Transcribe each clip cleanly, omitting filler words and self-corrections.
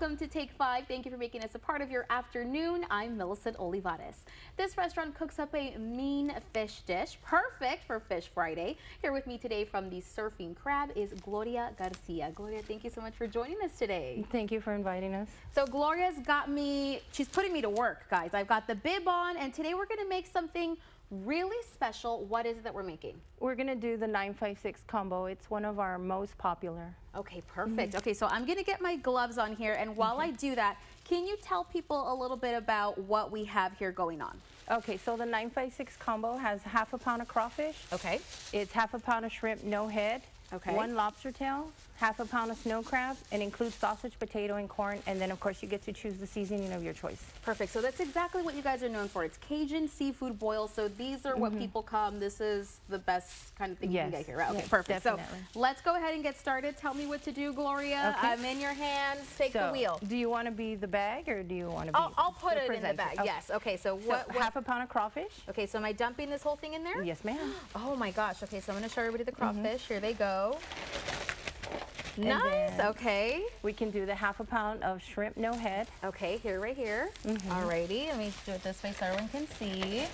Welcome to Take 5. Thank you for making us a part of your afternoon. I'm Millicent Olivares. This restaurant cooks up a mean fish dish, perfect for Fish Friday. Here with me today from the Surfing Crab is Gloria Garcia. Gloria, thank you so much for joining us today. Thank you for inviting us. So Gloria's got me, she's putting me to work, guys. I've got the bib on, and today we're gonna make something really special. What is it that we're making? We're gonna do the 956 combo. It's one of our most popular. Okay, perfect. Okay, so I'm gonna get my gloves on here, and while I do that, can you tell people a little bit about what we have here going on? Okay, so the 956 combo has half a pound of crawfish. Okay. It's half a pound of shrimp, no head. Okay. 1 lobster tail, half a pound of snow crab, and includes sausage, potato, and corn. And then, of course, you get to choose the seasoning of your choice. Perfect. So that's exactly what you guys are known for. It's Cajun seafood boils. So these are what people come. This is the best kind of thing you can get here. Right? Okay, yes, perfect. Definitely. So let's go ahead and get started. Tell me what to do, Gloria. Okay. I'm in your hands. Take the wheel. Do you want to be the bag or do you want to be I'll put the it in the presenter? bag. Okay. Yes. Okay. So what? Half a pound of crawfish. Okay. So am I dumping this whole thing in there? Yes, ma'am. Oh my gosh. Okay. So I'm going to show everybody the crawfish. Here they go. And nice. then Okay. we can do the half a pound of shrimp, no head. Okay. Here, right here. Alrighty. Let me do it this way so everyone can see.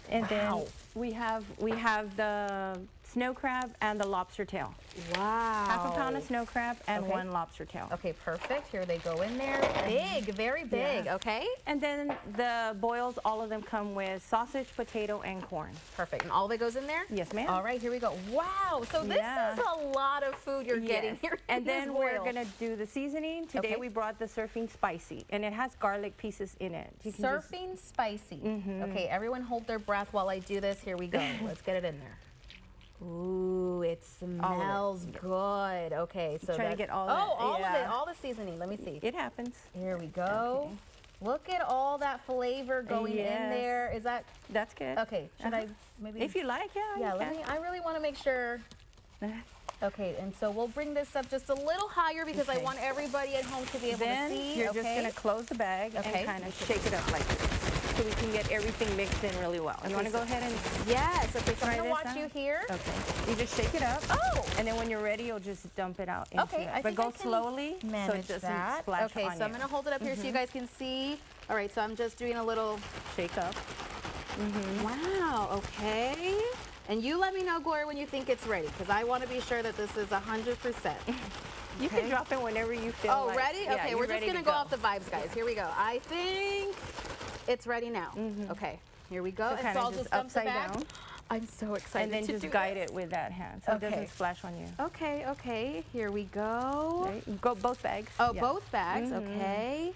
And Wow. then we have the snow crab and the lobster tail. Wow. Half a pound of snow crab and Okay. 1 lobster tail. Okay, perfect. Here they go in there. Big, very big. Yeah. Okay. And then the boils, all of them come with sausage, potato, and corn. Perfect. And all that goes in there? Yes, ma'am. All right, here we go. Wow. So this Yeah. is a lot of food you're getting Yes. here. And in this then we're boil. gonna do the seasoning. Today Okay. we brought the surfing spicy, and it has garlic pieces in it. You can just- Surfing spicy. Okay, everyone hold their breath while I do this. Here we go. Let's get it in there. Ooh, it smells good. Okay, so trying to get all oh, that, all of it, yeah. all the seasoning. Let me see. It happens. Here we go. Okay. Look at all that flavor going in Yes. there. Is that That's good. okay? Should I maybe? If you like, yeah. Yeah, you let me. I really want to make sure. can. Okay, and so we'll bring this up just a little higher because I Okay. want everybody at home to be able Then to see. you're Okay. just gonna close the bag Okay. and kind of shake it up like this, so we can get everything mixed in really well. You want to go ahead and Yes. Okay, so I'm try gonna this watch out? you here. Okay. You just shake it up. Oh. And then when you're ready, you'll just dump it out into Okay, that. I But think go I can slowly so manage it doesn't that. splash Okay, on so I'm you. gonna hold it up here so you guys can see. All right, so I'm just doing a little. Shake up. Wow. Okay. And you let me know, Gloria, when you think it's ready, because I want to be sure that this is 100%. You can drop it whenever you feel Oh, like. ready? Yeah, Okay, you're we're just ready gonna to go off the vibes, guys. Here we go. I think it's ready now. Okay, here we go. So And kinda so I'll just just dump the upside bag. down. I'm so excited And then to just do guide this. it with that hand so it Okay. doesn't splash on you. Okay, okay. Here we go. Right? Go both bags. Oh, Yeah. both bags. Okay.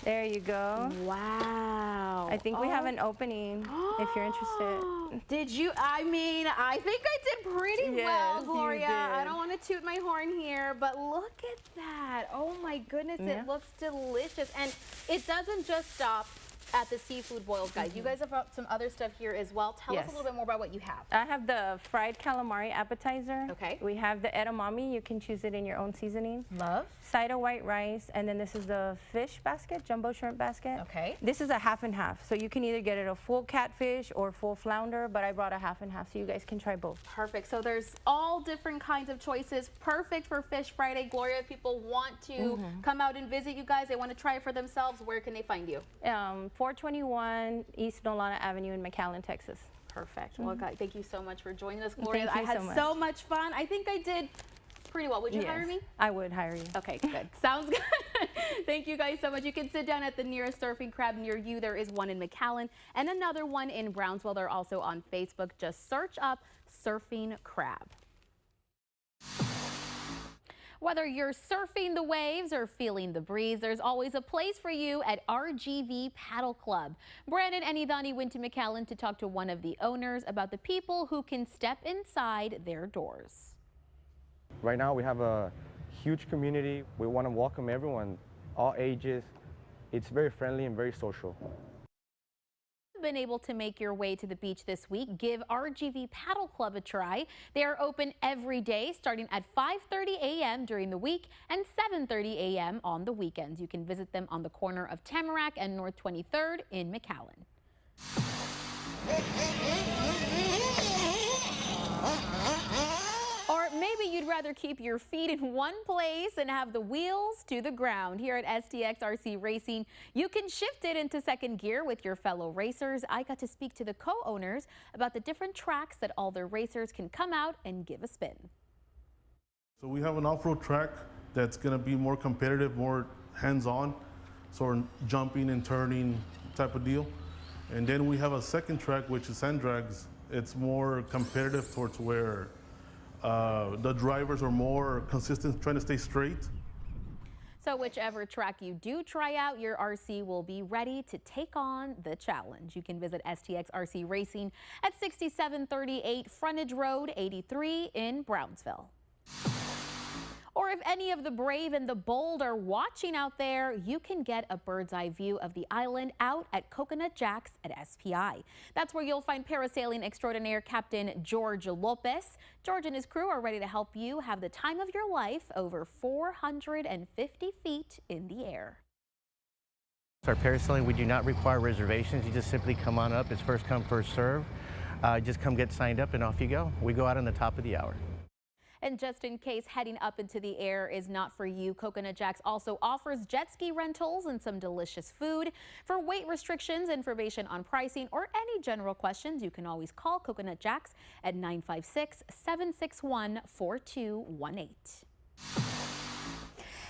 There you go. Wow. I think we have an opening if you're interested. Did you? I mean, I think I did pretty well, Yes, you Gloria. I did. don't want to toot my horn here, but look at that. Oh my goodness, Yeah. it looks delicious. And it doesn't just stop at the seafood boils, guys. You guys have brought some other stuff here as well. Tell us a Yes. little bit more about what you have. I have the fried calamari appetizer. Okay. We have the edamame. You can choose it in your own seasoning. Love. Side of white rice, and then this is the fish basket, jumbo shrimp basket. Okay. This is a half and half, so you can either get it a full catfish or full flounder, but I brought a half and half, so you guys can try both. Perfect. So there's all different kinds of choices. Perfect for Fish Friday. Gloria, if people want to come out and visit you guys, they want to try it for themselves, where can they find you? 421 East Nolana Avenue in McAllen, Texas. Perfect. Well, guys, thank you so much for joining us, Gloria. Thank you I had so much. so much fun. I think I did pretty well. Would you hire me? I would hire you. Okay, good. Sounds good. Thank you guys so much. You can sit down at the nearest surfing crab near you. There is one in McAllen and another one in Brownsville. They're also on Facebook. Just search up Surfing Crab. Whether you're surfing the waves or feeling the breeze, there's always a place for you at RGV Paddle Club. Brandon and Idani went to McAllen to talk to one of the owners about the people who can step inside their doors. Right now we have a huge community. We want to welcome everyone, all ages. It's very friendly and very social. Been able to make your way to the beach this week, give RGV Paddle Club a try. They are open every day starting at 5:30 a.m. during the week and 7:30 a.m. on the weekends. You can visit them on the corner of Tamarack and North 23rd in McAllen. Or maybe you'd rather rather keep your feet in one place and have the wheels to the ground. Here at STX RC Racing, you can shift it into second gear with your fellow racers. I got to speak to the co-owners about the different tracks that all their racers can come out and give a spin. So we have an off-road track that's going to be more competitive, more hands-on, sort of jumping and turning type of deal. And then we have a second track, which is sand drags. It's more competitive towards where the drivers are more consistent, trying to stay straight. So whichever track you do try out, your RC will be ready to take on the challenge. You can visit STX RC Racing at 6738 Frontage Road 83 in Brownsville. Or if any of the brave and the bold are watching out there, you can get a bird's eye view of the island out at Coconut Jacks at SPI. That's where you'll find parasailing extraordinaire Captain George Lopez. George and his crew are ready to help you have the time of your life over 450 feet in the air. Our parasailing, we do not require reservations. You just simply come on up. It's first come, first serve. Just come get signed up and off you go. We go out on the top of the hour. And just in case heading up into the air is not for you, Coconut Jacks also offers jet ski rentals and some delicious food. For weight restrictions, information on pricing, or any general questions, you can always call Coconut Jacks at 956-761-4218.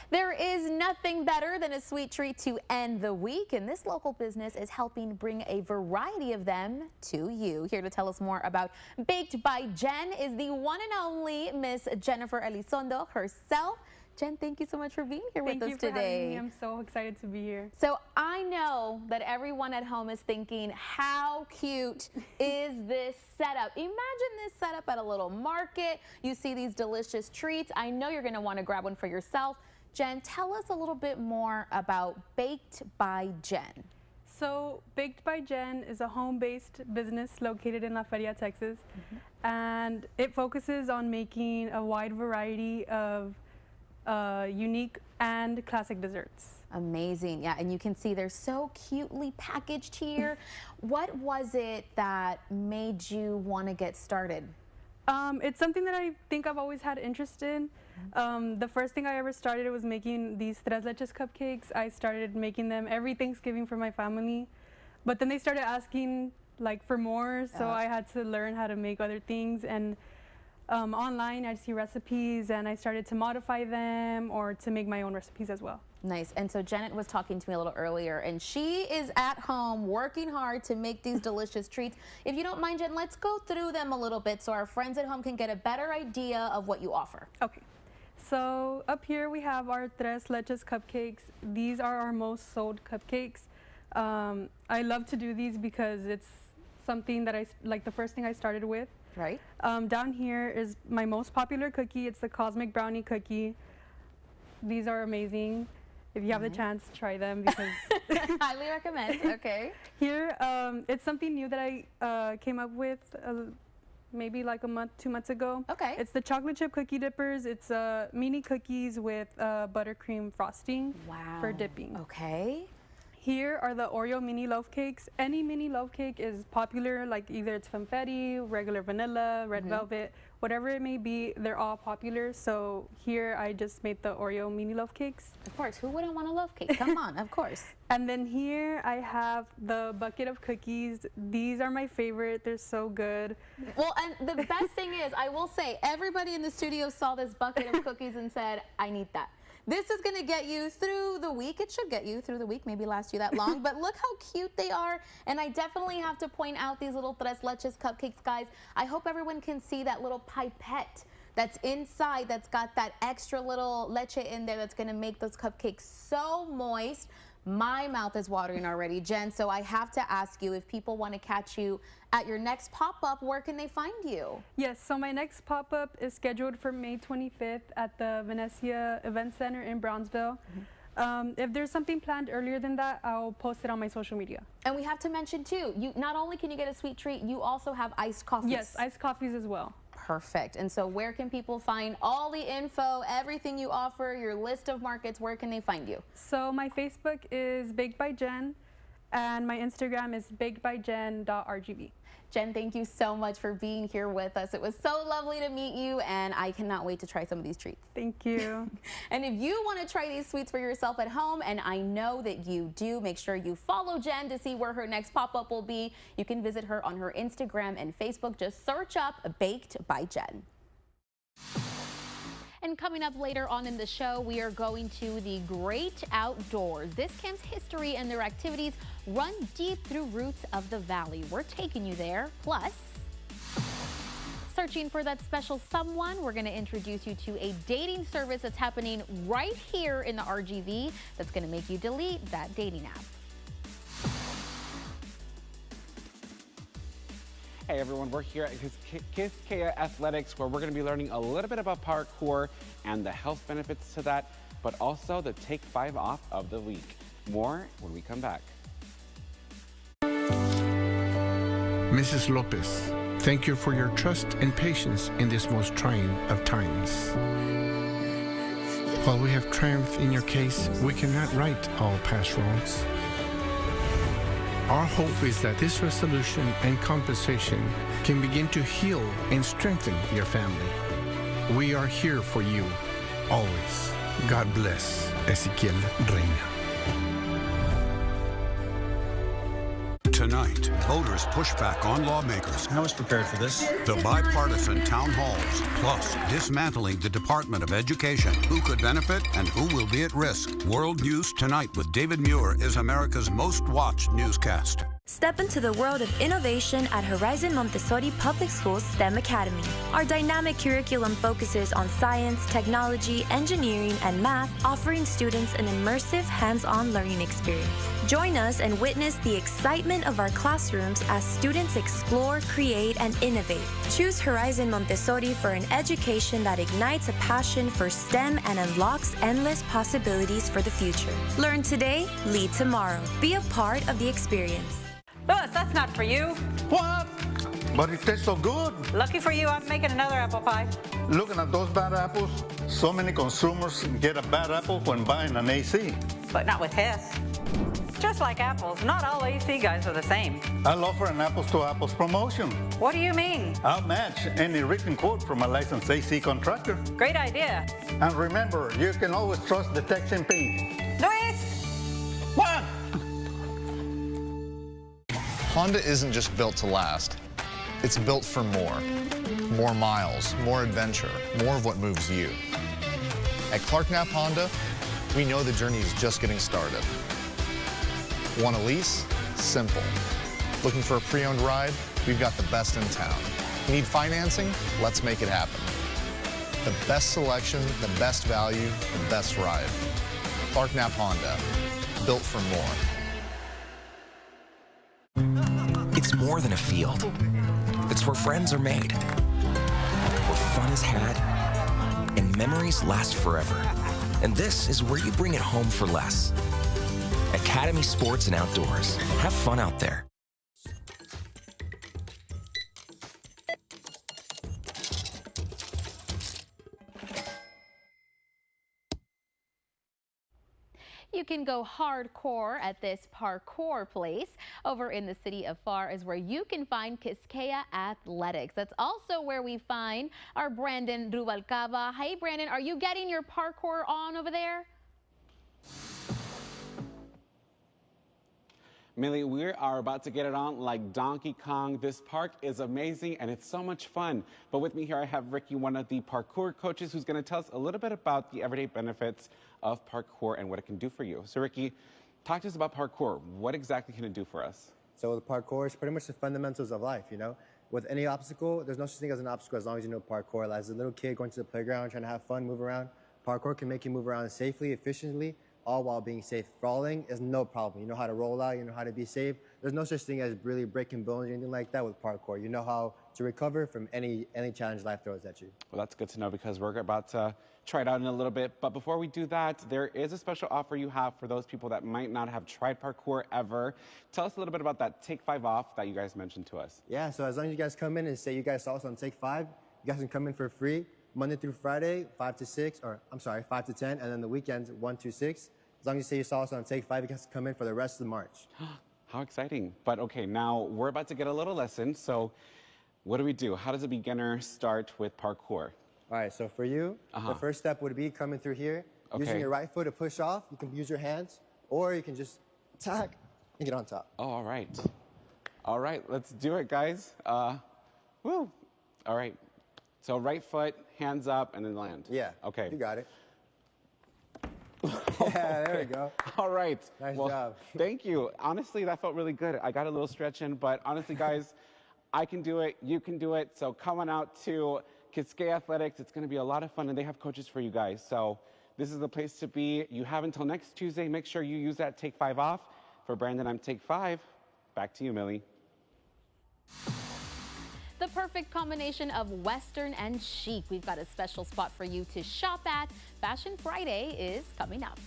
There is nothing better than a sweet treat to end the week, and this local business is helping bring a variety of them to you. Here to tell us more about Baked by Jen is the one and only Miss Jennifer Elizondo herself. Jen, thank you so much for being here with us today. Thank you for having me. I'm so excited to be here. So I know that everyone at home is thinking, how cute is this setup? Imagine this setup at a little market. You see these delicious treats. I know you're going to want to grab one for yourself. Jen, tell us a little bit more about Baked by Jen. So Baked by Jen is a home-based business located in La Feria, Texas, and it focuses on making a wide variety of unique and classic desserts. Amazing. Yeah, and you can see they're so cutely packaged here. What was it that made you want to get started? It's something that I think I've always had interest in. The first thing I ever started was making these tres leches cupcakes. I started making them every Thanksgiving for my family, but then they started asking like for more, so I had to learn how to make other things. And online I'd see recipes and I started to modify them or to make my own recipes as well. Nice. And so Janet was talking to me a little earlier, and she is at home working hard to make these delicious treats. If you don't mind, Jen, let's go through them a little bit so our friends at home can get a better idea of what you offer. Okay. So up here we have our tres leches cupcakes. These are our most sold cupcakes. I love to do these because it's something that the first thing I started with. Right. Down here is my most popular cookie. It's the Cosmic Brownie cookie. These are amazing. If you have the chance, try them because highly recommend. Okay. Here, it's something new that I came up with maybe like a month, 2 months ago. Okay. It's the chocolate chip cookie dippers. It's mini cookies with buttercream frosting for dipping. Okay. Here are the Oreo mini loaf cakes. Any mini loaf cake is popular, like either it's confetti, regular vanilla, red velvet, whatever it may be, they're all popular. So here I just made the Oreo mini loaf cakes. Of course, who wouldn't want a loaf cake? Come on, of course. And then here I have the bucket of cookies. These are my favorite, they're so good. Well, and the best thing is, I will say, everybody in the studio saw this bucket of cookies and said, I need that. This is going to get you through the week. It should get you through the week, maybe last you that long. But look how cute they are. And I definitely have to point out these little tres leches cupcakes, guys. I hope everyone can see that little pipette that's inside that's got that extra little leche in there that's going to make those cupcakes so moist. My mouth is watering already, Jen, so I have to ask you, if people want to catch you at your next pop-up, where can they find you? Yes, so my next pop-up is scheduled for May 25th at the Venecia Event Center in Brownsville. If there's something planned earlier than that, I'll post it on my social media. And we have to mention, too, you not only can you get a sweet treat, you also have iced coffees. Yes, iced coffees as well. Perfect. And so where can people find all the info, everything you offer, your list of markets? Where can they find you? So my Facebook is Baked by Jen, And my Instagram is bakedbyjen.rgv. Jen, thank you so much for being here with us. It was so lovely to meet you, and I cannot wait to try some of these treats. Thank you. And if you want to try these sweets for yourself at home, and I know that you do, make sure you follow Jen to see where her next pop-up will be. You can visit her on her Instagram and Facebook. Just search up Baked by Jen. And coming up later on in the show, we are going to the Great Outdoors. This camp's history and their activities run deep through roots of the valley. We're taking you there. Plus, searching for that special someone, we're going to introduce you to a dating service that's happening right here in the RGV that's going to make you delete that dating app. Hey everyone, we're here at Quisqueya Athletics, where we're going to be learning a little bit about parkour and the health benefits to that, but also the Take 5 Off of the week. More when we come back. Mrs. Lopez, thank you for your trust and patience in this most trying of times. While we have triumphed in your case, we cannot right all past wrongs. Our hope is that this resolution and compensation can begin to heal and strengthen your family. We are here for you, always. God bless Ezequiel Reina. Tonight, voters push back on lawmakers. I was prepared for this. The bipartisan town halls, plus dismantling the Department of Education. Who could benefit and who will be at risk? World News Tonight with David Muir is America's most watched newscast. Step into the world of innovation at Horizon Montessori Public Schools STEM Academy. Our dynamic curriculum focuses on science, technology, engineering, and math, offering students an immersive, hands-on learning experience. Join us and witness the excitement of our classrooms as students explore, create, and innovate. Choose Horizon Montessori for an education that ignites a passion for STEM and unlocks endless possibilities for the future. Learn today, lead tomorrow. Be a part of the experience. Louis, that's not for you. What? But it tastes so good. Lucky for you, I'm making another apple pie. Looking at those bad apples, so many consumers get a bad apple when buying an AC. But not with Hess. Just like apples, not all AC guys are the same. I'll offer an apples to apples promotion. What do you mean? I'll match any written quote from a licensed AC contractor. Great idea. And remember, you can always trust the Texan Paint. Luis! What? Honda isn't just built to last. It's built for more. More miles, more adventure, more of what moves you. At Clark-Knapp Honda, we know the journey is just getting started. Want a lease? Simple. Looking for a pre-owned ride? We've got the best in town. Need financing? Let's make it happen. The best selection, the best value, the best ride. Clark-Knapp Honda, built for more. It's more than a field. It's where friends are made, where fun is had, and memories last forever. And this is where you bring it home for less. Academy Sports and Outdoors. Have fun out there. You can go hardcore at this parkour place over in the city of Pharr is where you can find Quisqueya Athletics. That's also where we find our Brandon Rubalcaba. Hey Brandon, are you getting your parkour on over there? Millie, we are about to get it on like Donkey Kong. This park is amazing and it's so much fun. But with me here, I have Ricky, one of the parkour coaches, who's going to tell us a little bit about the everyday benefits of parkour and what it can do for you. So Ricky, talk to us about parkour. What exactly can it do for us? So the parkour is pretty much the fundamentals of life, you know? With any obstacle, there's no such thing as an obstacle as long as you know parkour. As a little kid going to the playground, trying to have fun, move around, parkour can make you move around safely, efficiently, all while being safe. Falling is no problem. You know how to roll out, you know how to be safe. There's no such thing as really breaking bones or anything like that with parkour. You know how to recover from any challenge life throws at you. Well, that's good to know because we're about to try it out in a little bit. But before we do that, there is a special offer you have for those people that might not have tried parkour ever. Tell us a little bit about that Take 5 Off that you guys mentioned to us. Yeah, so as long as you guys come in and say you guys saw us on Take 5, you guys can come in for free Monday through Friday, 5 to 6, or I'm sorry, 5 to 10, and then the weekends, 1 to 6. As long as you say you saw us on Take 5, you guys can come in for the rest of March. How exciting. But okay, now we're about to get a little lesson. So what do we do? How does a beginner start with parkour? All right, so for you, the first step would be coming through here, using your right foot to push off. You can use your hands, or you can just attack and get on top. Oh, all right. All right, let's do it, guys. Woo. All right. So right foot, hands up, and then land. Yeah. Okay. You got it. Yeah, there we go. All right. Nice job. Thank you. Honestly, that felt really good. I got a little stretch in, but honestly, guys, I can do it. You can do it. So come on out to Quisqueya Athletics. It's going to be a lot of fun, and they have coaches for you guys. So this is the place to be. You have until next Tuesday. Make sure you use that Take 5 off. For Brandon, I'm Take 5. Back to you, Millie. The perfect combination of Western and chic. We've got a special spot for you to shop at. Fashion Friday is coming up.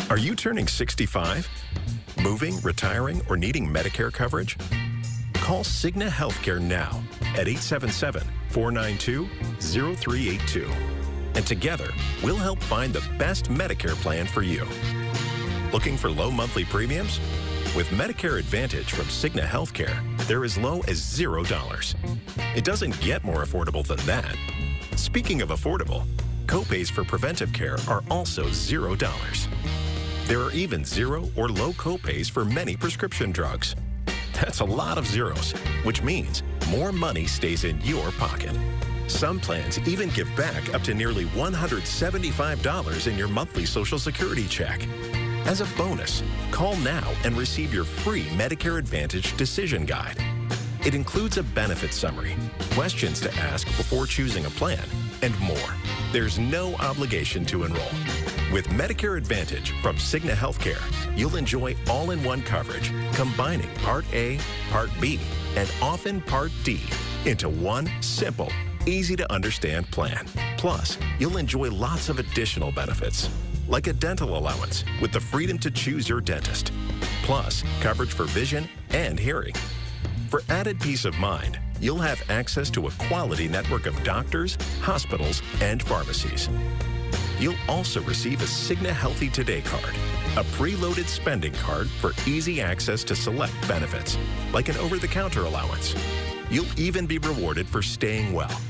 Are you turning 65? Moving, retiring, or needing Medicare coverage? Call Cigna Healthcare now at 877-492-0382. And together, we'll help find the best Medicare plan for you. Looking for low monthly premiums? With Medicare Advantage from Cigna Healthcare, they're as low as $0. It doesn't get more affordable than that. Speaking of affordable, copays for preventive care are also $0. There are even zero or low copays for many prescription drugs. That's a lot of zeros, which means more money stays in your pocket. Some plans even give back up to nearly $175 in your monthly Social Security check. As a bonus, call now and receive your free Medicare Advantage Decision Guide. It includes a benefit summary, questions to ask before choosing a plan, and more. There's no obligation to enroll. With Medicare Advantage from Cigna Healthcare, you'll enjoy all-in-one coverage, combining Part A, Part B, and often Part D into one simple, easy-to-understand plan. Plus, you'll enjoy lots of additional benefits, like a dental allowance with the freedom to choose your dentist, plus coverage for vision and hearing. For added peace of mind, you'll have access to a quality network of doctors, hospitals, and pharmacies. You'll also receive a Cigna Healthy Today card, a preloaded spending card for easy access to select benefits, like an over-the-counter allowance. You'll even be rewarded for staying well,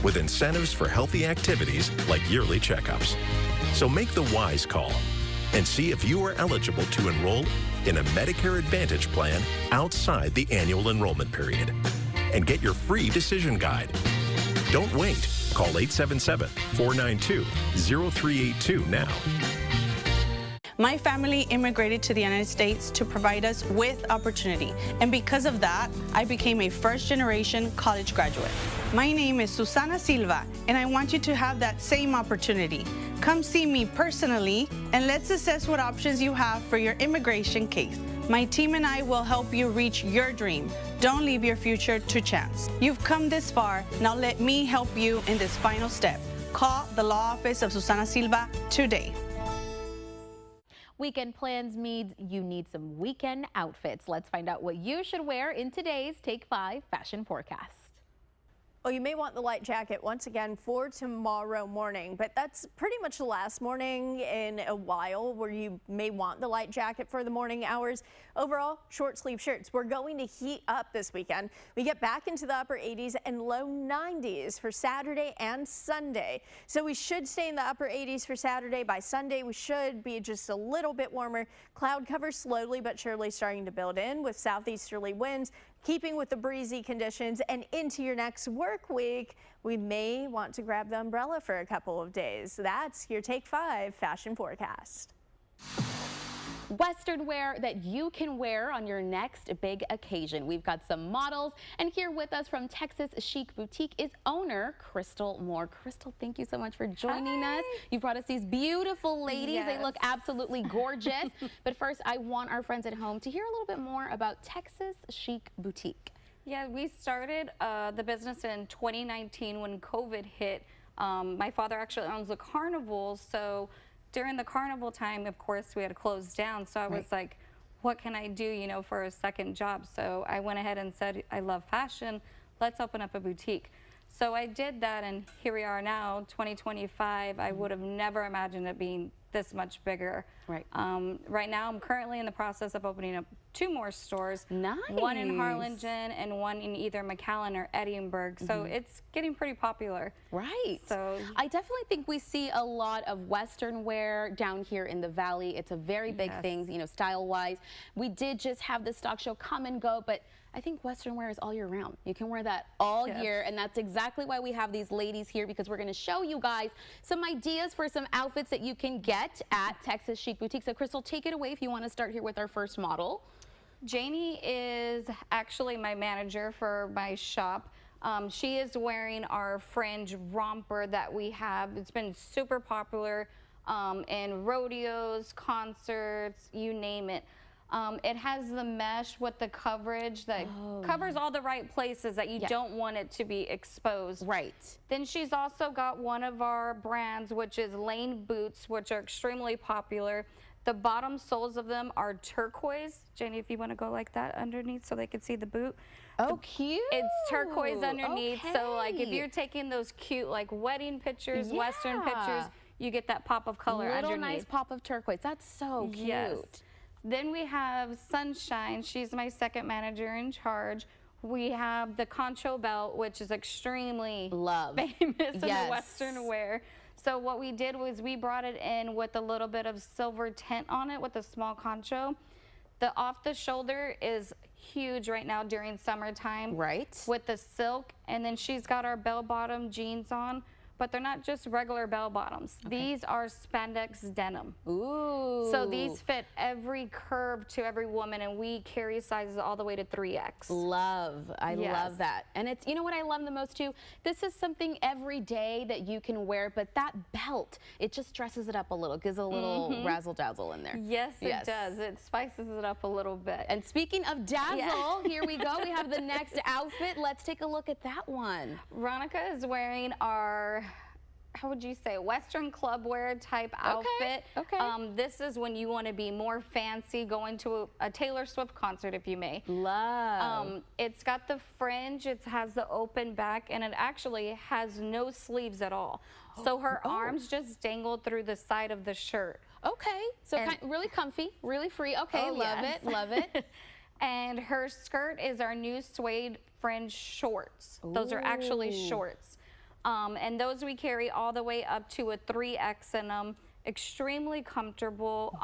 with incentives for healthy activities like yearly checkups. So make the wise call and see if you are eligible to enroll in a Medicare Advantage plan outside the annual enrollment period. And get your free decision guide. Don't wait. Call 877-492-0382 now. My family immigrated to the United States to provide us with opportunity, and because of that, I became a first-generation college graduate. My name is Susana Silva, and I want you to have that same opportunity. Come see me personally, and let's assess what options you have for your immigration case. My team and I will help you reach your dream. Don't leave your future to chance. You've come this far, now let me help you in this final step. Call the law office of Susana Silva today. Weekend plans means you need some weekend outfits. Let's find out what you should wear in today's Take 5 Fashion Forecast. Well, you may want the light jacket once again for tomorrow morning, but that's pretty much the last morning in a while where you may want the light jacket for the morning hours. Overall, short sleeve shirts. We're going to heat up this weekend. We get back into the upper 80s and low 90s for Saturday and Sunday. So we should stay in the upper 80s for Saturday. By Sunday, we should be just a little bit warmer. Cloud cover slowly but surely starting to build in with southeasterly winds, keeping with the breezy conditions. And into your next work week, we may want to grab the umbrella for a couple of days. That's your Take 5 Fashion Forecast. Western wear that you can wear on your next big occasion. We've got some models, and here with us from Texas Chic Boutique is owner Crystal Moore. Crystal, thank you so much for joining us. You brought us these beautiful ladies. Yes. They look absolutely gorgeous. But first, I want our friends at home to hear a little bit more about Texas Chic Boutique. Yeah, we started the business in 2019 when COVID hit. My father actually owns a carnival, so during the carnival time, of course, we had to close down. So I was like, what can I do, you know, for a second job? So I went ahead and said, I love fashion. Let's open up a boutique. So I did that, and here we are now, 2025. I would have never imagined it being this much bigger. Right. Right now, I'm currently in the process of opening up 2 more stores. Nice. One in Harlingen and one in either McAllen or Edinburgh. So it's getting pretty popular. Right. So I definitely think we see a lot of Western wear down here in the Valley. It's a very big thing, you know, style-wise. We did just have the stock show come and go, but I think Western wear is all year round. You can wear that all year, and that's exactly why we have these ladies here, because we're going to show you guys some ideas for some outfits that you can get at Texas Chic Boutique. So Crystal, take it away if you want to start here with our first model. Janie is actually my manager for my shop. She is wearing our fringe romper that we have. It's been super popular in rodeos, concerts, you name it. It has the mesh with the coverage that covers all the right places that you don't want it to be exposed. Right. Then she's also got one of our brands, which is Lane boots, which are extremely popular. The bottom soles of them are turquoise. Janie, if you want to go like that underneath so they can see the boot. Oh, cute. It's turquoise underneath. So like if you're taking those cute like wedding pictures, Western pictures, you get that pop of color underneath. Little nice pop of turquoise. That's so cute. Yes. Then we have Sunshine. She's my second manager in charge. We have the Concho belt, which is extremely famous in the Western wear. So what we did was we brought it in with a little bit of silver tint on it with a small concho. The off the shoulder is huge right now during summertime. Right. With the silk. And then she's got our bell bottom jeans on. But they're not just regular bell bottoms. These are spandex denim. Ooh. So these fit every curve to every woman, and we carry sizes all the way to 3X. Love. I love that. And it's, you know what I love the most too? This is something every day that you can wear, but that belt, it just dresses it up a little, gives a little razzle dazzle in there. Yes, it does. It spices it up a little bit. And speaking of dazzle, here we go. We have the next outfit. Let's take a look at that one. Veronica is wearing our, how would you say, Western club wear type outfit. Okay. This is when you want to be more fancy, going to a Taylor Swift concert, if you may. Love. It's got the fringe, it has the open back, and it actually has no sleeves at all. So her arms just dangle through the side of the shirt. Okay, so really comfy, really free. Okay, love it, love it. And her skirt is our new suede fringe shorts. Those are actually shorts. And those we carry all the way up to a 3X in them. Extremely comfortable.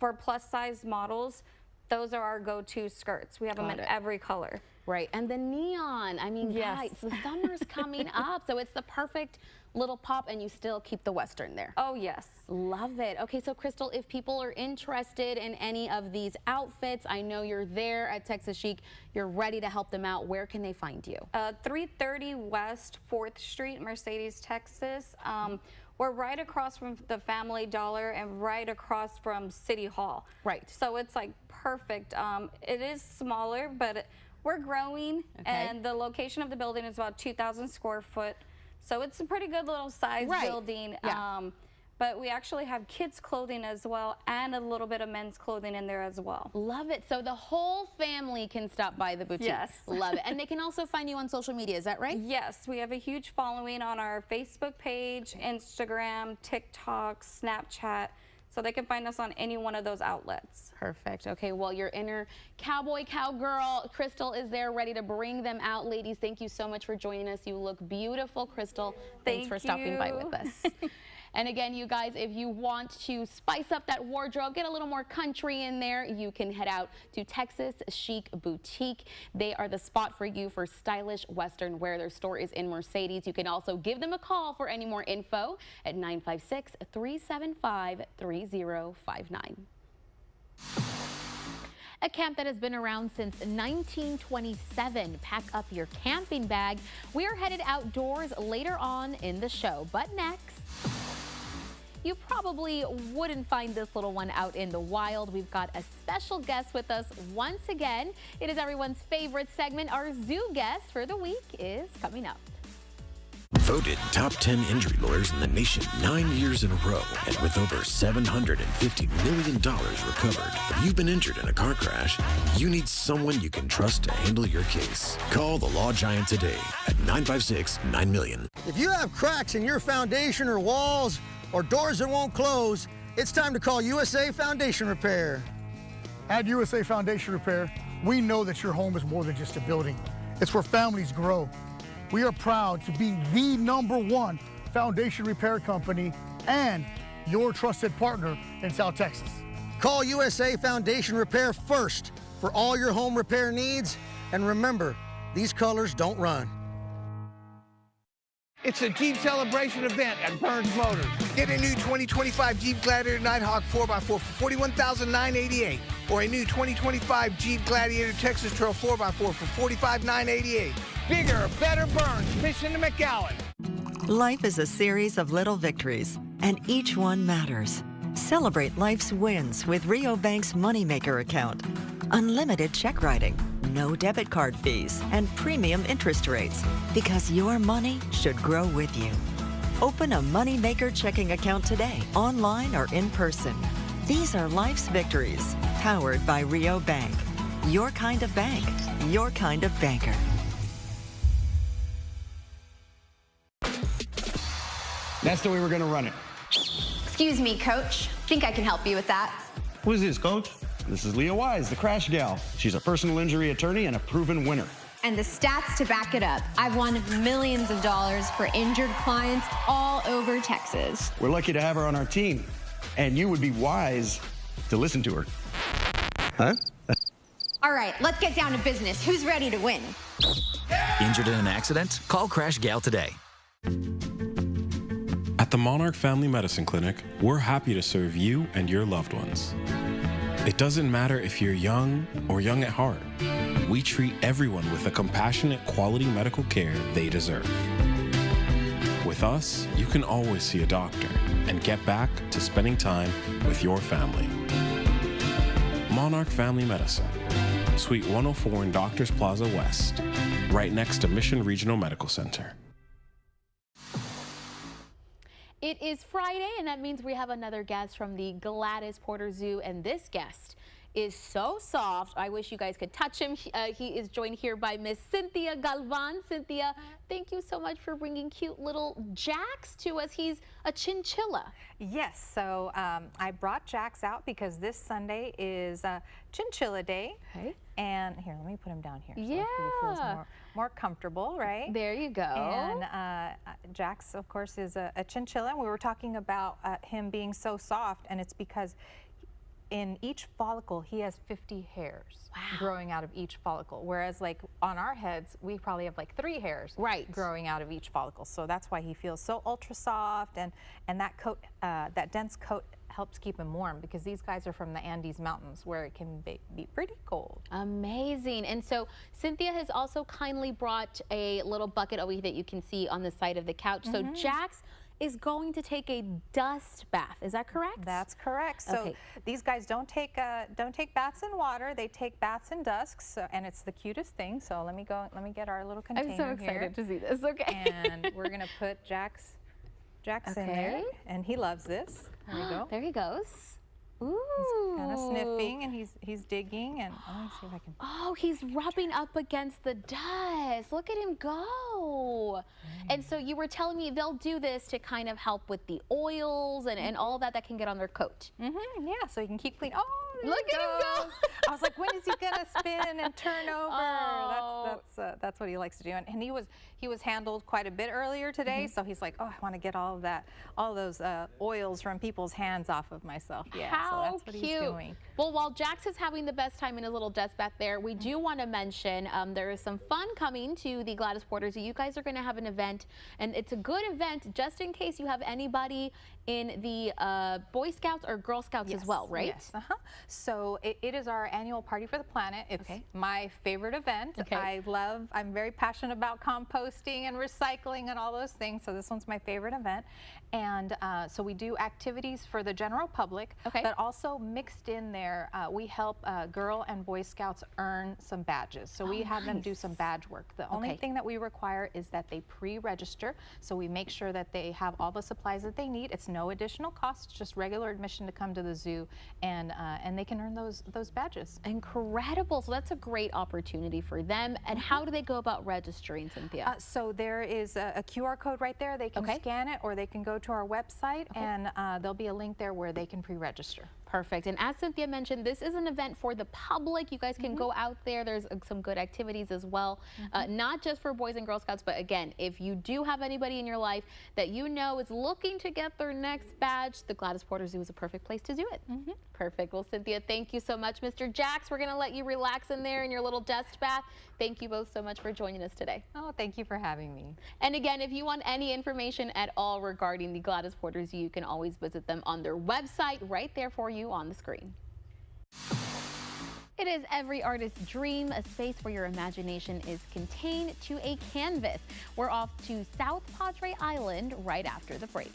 For plus size models, those are our go-to skirts. We have them in every color. Right, and the neon. I mean, guys, the summer's coming up, so it's the perfect little pop, and you still keep the Western there. Oh, yes. Love it. Okay, so Crystal, if people are interested in any of these outfits, I know you're there at Texas Chic. You're ready to help them out. Where can they find you? 330 West 4th Street, Mercedes, Texas. We're right across from the Family Dollar and right across from City Hall. Right. So it's like perfect. It is smaller, but we're growing, and the location of the building is about 2,000 square foot. So it's a pretty good little size building. But we actually have kids clothing as well, and a little bit of men's clothing in there as well. Love it. So the whole family can stop by the boutique. Yes. Love it. And they can also find you on social media, is that right? Yes, we have a huge following on our Facebook page, Instagram, TikTok, Snapchat. So they can find us on any one of those outlets. Perfect. Okay, well, your inner cowboy, cowgirl, Crystal is there ready to bring them out. Ladies, thank you so much for joining us. You look beautiful, Crystal. Thanks for stopping by with us. And again, you guys, if you want to spice up that wardrobe, get a little more country in there, you can head out to Texas Chic Boutique. They are the spot for you for stylish Western wear. Their store is in Mercedes. You can also give them a call for any more info at 956-375-3059. A camp that has been around since 1927. Pack up your camping bag. We are headed outdoors later on in the show, but next, you probably wouldn't find this little one out in the wild. We've got a special guest with us once again. It is everyone's favorite segment. Our zoo guest for the week is coming up. Voted top 10 injury lawyers in the nation 9 years in a row, and with over $750 million recovered. If you've been injured in a car crash, you need someone you can trust to handle your case. Call the Law Giant today at 956-9000000. If you have cracks in your foundation or walls or doors that won't close, it's time to call USA Foundation Repair. At USA Foundation Repair, we know that your home is more than just a building. It's where families grow. We are proud to be the #1 foundation repair company and your trusted partner in South Texas. Call USA Foundation Repair first for all your home repair needs. And remember, these colors don't run. It's a Jeep celebration event at Burns Motors. Get a new 2025 Jeep Gladiator Nighthawk 4x4 for $41,988, or a new 2025 Jeep Gladiator Texas Trail 4x4 for $45,988. Bigger, better Burns. Mission to McAllen. Life is a series of little victories, and each one matters. Celebrate life's wins with Rio Bank's Moneymaker account. Unlimited check writing, no debit card fees, and premium interest rates, because your money should grow with you. Open a Moneymaker checking account today, online or in person. These are life's victories, powered by Rio Bank. Your kind of bank, your kind of banker. That's the way we're gonna run it. Excuse me, Coach. Think I can help you with that. Who is this, Coach? This is Leah Wise, the Crash Gal. She's a personal injury attorney and a proven winner. And the stats to back it up. I've won millions of dollars for injured clients all over Texas. We're lucky to have her on our team, and you would be wise to listen to her. Huh? All right, let's get down to business. Who's ready to win? Injured in an accident? Call Crash Gal today. At the Monarch Family Medicine Clinic, we're happy to serve you and your loved ones. It doesn't matter if you're young or young at heart. We treat everyone with the compassionate quality medical care they deserve. With us, you can always see a doctor and get back to spending time with your family. Monarch Family Medicine, Suite 104 in Doctors Plaza West, right next to Mission Regional Medical Center. It is Friday, and that means we have another guest from the Gladys Porter Zoo, and this guest is so soft. I wish you guys could touch him. He is joined here by Miss Cynthia Galvan. Cynthia, thank you so much for bringing cute little Jax to us. He's a chinchilla. Yes, so I brought Jax out because this Sunday is Chinchilla Day. Okay. And here, let me put him down here. So he feels more comfortable, right? There you go. And Jax, of course, is a chinchilla. And we were talking about him being so soft, and it's because in each follicle, he has 50 hairs growing out of each follicle. Whereas like on our heads, we probably have like 3 hairs growing out of each follicle. So that's why he feels so ultra soft, and that coat, that dense coat helps keep him warm, because these guys are from the Andes Mountains where it can be pretty cold. Amazing. And so Cynthia has also kindly brought a little bucket over here that you can see on the side of the couch. So Jax is going to take a dust bath. Is that correct? That's correct. So these guys don't take baths in water. They take baths in dusks, and it's the cutest thing. So let me get our little container here. I'm so excited to see this. Okay. And we're gonna put Jax in there, and he loves this. There we go. There he goes. Ooh. He's kind of sniffing, and he's digging, and let me see if I can. Oh, he's rubbing up against the dust. Look at him go. And so you were telling me they'll do this to kind of help with the oils and all that can get on their coat. Yeah, so you can keep clean. Oh, look at him go. I was like, when is he gonna spin and turn over? Oh. That's what he likes to do. And he was handled quite a bit earlier today, so he's like, oh, I want to get all those oils from people's hands off of myself. Yeah, so that's what he's doing. Well, while Jax is having the best time in his little dust bath there, we do want to mention there is some fun coming to the Gladys Porter Zoo. You guys are going to have an event, and it's a good event just in case you have anybody in the Boy Scouts or Girl Scouts as well, right? Yes. So it is our annual Party for the Planet. It's my favorite event. I'm very passionate about composting and recycling and all those things, so this one's my favorite event. And so we do activities for the general public, but also mixed in there, we help Girl and Boy Scouts earn some badges. So we have them do some badge work. The only thing that we require is that they pre-register. So we make sure that they have all the supplies that they need. It's no additional cost, just regular admission to come to the zoo, and they can earn those badges. Incredible. So that's a great opportunity for them. And how do they go about registering, Cynthia? So there is a QR code right there. They can scan it, or they can go to our website, and there'll be a link there where they can pre-register. Perfect. And as Cynthia mentioned, this is an event for the public. You guys can go out there. There's some good activities as well, not just for Boys and Girl Scouts, but again, if you do have anybody in your life that you know is looking to get their next badge, the Gladys Porter Zoo is a perfect place to do it. Perfect. Well, Cynthia, thank you so much. Mr. Jax, we're going to let you relax in there in your little dust bath. Thank you both so much for joining us today. Oh, thank you for having me. And again, if you want any information at all regarding the Gladys Porter Zoo, you can always visit them on their website right there for you on the screen. It is every artist's dream, a space where your imagination is contained to a canvas. We're off to South Padre Island right after the break.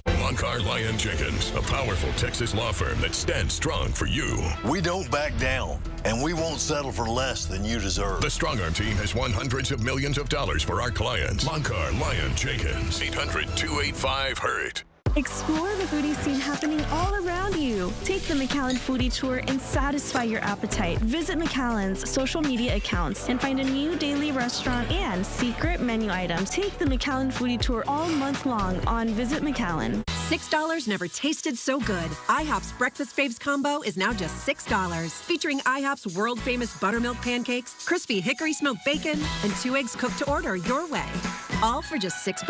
Moncur Lyon Jenkins, a powerful Texas law firm that stands strong for you. We don't back down, and we won't settle for less than you deserve. The Strong Arm team has won hundreds of millions of dollars for our clients. Moncur Lyon Jenkins, 800-285-HURT. Explore the foodie scene happening all around you. Take the McAllen Foodie Tour and satisfy your appetite. Visit McAllen's social media accounts and find a new daily restaurant and secret menu items. Take the McAllen Foodie Tour all month long on Visit McAllen. $6 never tasted so good. IHOP's Breakfast Faves combo is now just $6. Featuring IHOP's world-famous buttermilk pancakes, crispy hickory smoked bacon, and 2 eggs cooked to order your way. All for just $6.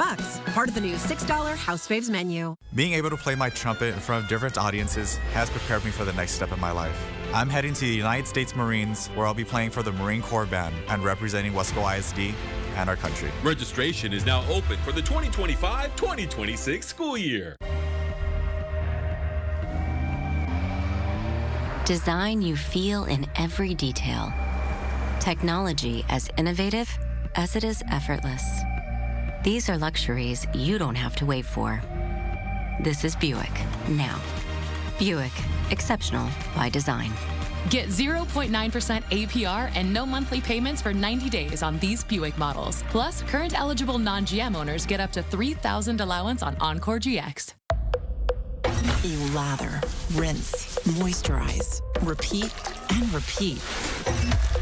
Part of the new $6 House Faves menu. Being able to play my trumpet in front of different audiences has prepared me for the next step in my life. I'm heading to the United States Marines, where I'll be playing for the Marine Corps Band and representing Wesco ISD and our country. Registration is now open for the 2025-2026 school year. Design you feel in every detail. Technology as innovative as it is effortless. These are luxuries you don't have to wait for. This is Buick now. Buick, exceptional by design. Get 0.9% APR and no monthly payments for 90 days on these Buick models. Plus, current eligible non-GM owners get up to $3,000 allowance on Encore GX. You lather, rinse, moisturize, repeat, and repeat.